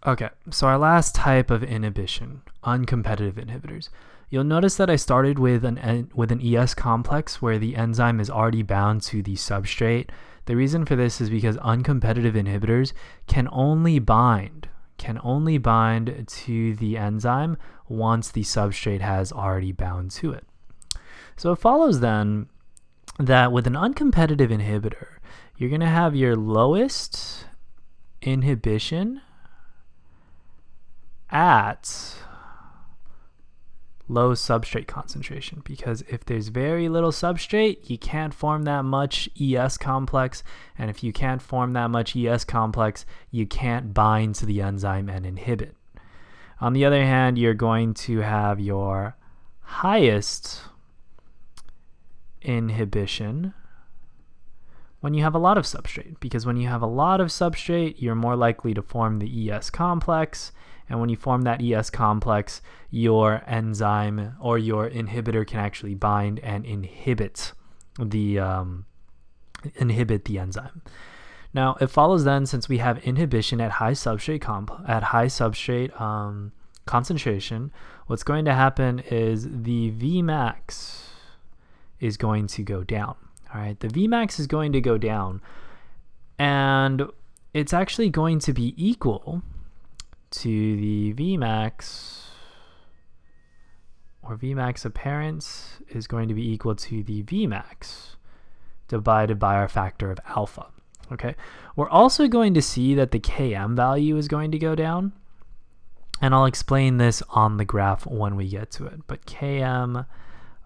Okay, so our last type of inhibition, uncompetitive inhibitors. You'll notice that I started with an ES complex where the enzyme is already bound to the substrate. The reason for this is because uncompetitive inhibitors can only bind to the enzyme once the substrate has already bound to it. So it follows then that with an uncompetitive inhibitor, you're going to have your lowest inhibition at low substrate concentration, because if there's very little substrate, you can't form that much ES complex, and if you can't form that much ES complex, you can't bind to the enzyme and inhibit. On the other hand, you're going to have your highest inhibition when you have a lot of substrate, because when you have a lot of substrate, you're more likely to form the ES complex, and when you form that ES complex, your enzyme or your inhibitor can actually bind and inhibit the enzyme. Now it follows then, since we have inhibition at high substrate concentration, what's going to happen is the Vmax is going to go down. All right, the Vmax is going to go down, and it's actually going to be equal to the Vmax, or Vmax apparent is going to be equal to the Vmax divided by our factor of alpha. Okay, we're also going to see that the Km value is going to go down, and I'll explain this on the graph when we get to it. But Km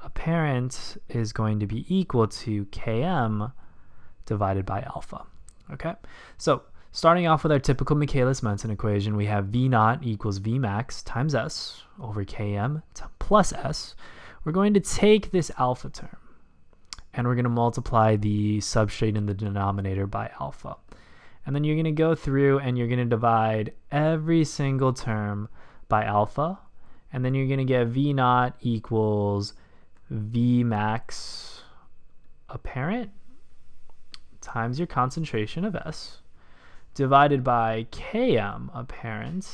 apparent is going to be equal to Km divided by alpha. Okay, so starting off with our typical Michaelis-Menten equation, we have V naught equals Vmax times S over Km plus S. We're going to take this alpha term, and we're going to multiply the substrate in the denominator by alpha. And then you're going to go through and you're going to divide every single term by alpha, and then you're going to get V naught equals Vmax apparent times your concentration of S divided by Km apparent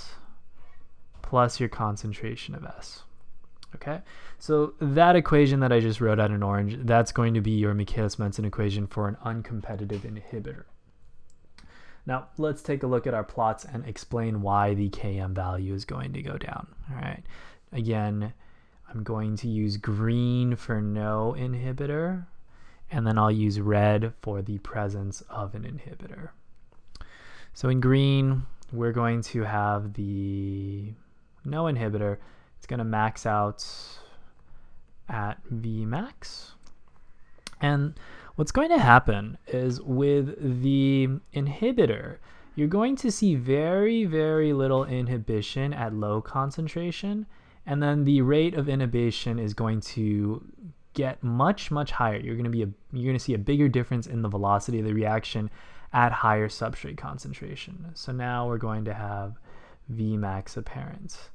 plus your concentration of S. Okay, so that equation that I just wrote out in orange, that's going to be your Michaelis-Menten equation for an uncompetitive inhibitor. Now let's take a look at our plots and explain why the Km value is going to go down. All right, again, I'm going to use green for no inhibitor, and then I'll use red for the presence of an inhibitor. So in green, we're going to have the no inhibitor. It's going to max out at Vmax. And what's going to happen is with the inhibitor, you're going to see very, very little inhibition at low concentration, and then the rate of inhibition is going to get much, much higher. You're going to see a bigger difference in the velocity of the reaction at higher substrate concentration. So now we're going to have Vmax apparent.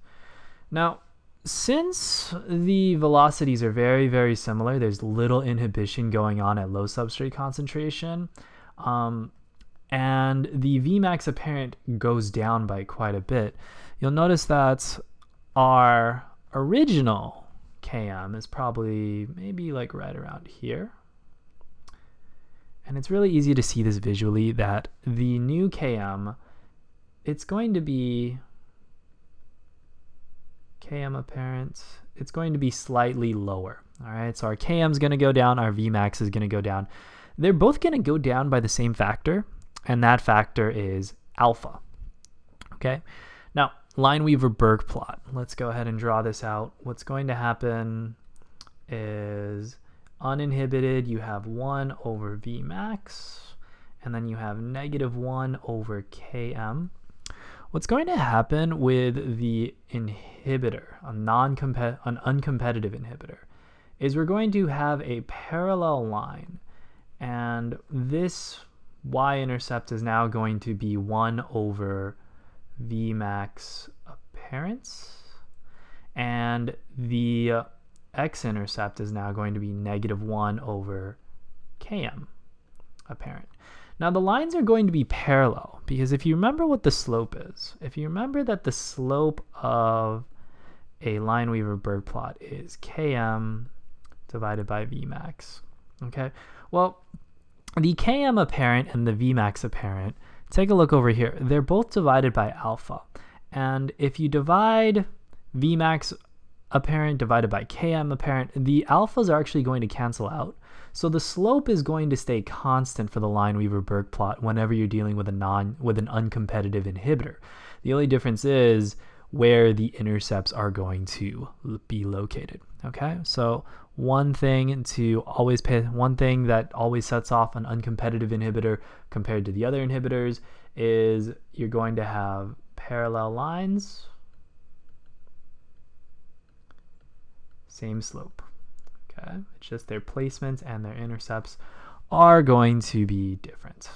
Now, since the velocities are very, very similar, there's little inhibition going on at low substrate concentration, and the Vmax apparent goes down by quite a bit. You'll notice that our original Km is probably maybe like right around here. And it's really easy to see this visually, that the new Km, it's going to be Km apparent, it's going to be slightly lower. All right, so our Km is going to go down, our Vmax is going to go down. They're both going to go down by the same factor, and that factor is alpha. Okay, now Lineweaver-Burk plot. Let's go ahead and draw this out. What's going to happen is uninhibited, you have 1 over Vmax, and then you have -1 over Km. What's going to happen with the inhibitor, an uncompetitive inhibitor, is we're going to have a parallel line, and this y-intercept is now going to be 1 over Vmax apparent, and the x-intercept is now going to be -1 over Km apparent. Now the lines are going to be parallel because if you remember what the slope is, if you remember that the slope of a Lineweaver-Burk plot is Km divided by Vmax, okay? Well, the Km apparent and the Vmax apparent, take a look over here. They're both divided by alpha. And if you divide Vmax apparent divided by Km apparent, the alphas are actually going to cancel out. So the slope is going to stay constant for the Lineweaver-Burk plot whenever you're dealing with an uncompetitive inhibitor. The only difference is where the intercepts are going to be located. Okay, so one thing that always sets off an uncompetitive inhibitor compared to the other inhibitors is you're going to have parallel lines, same slope. Okay, it's just their placements and their intercepts are going to be different.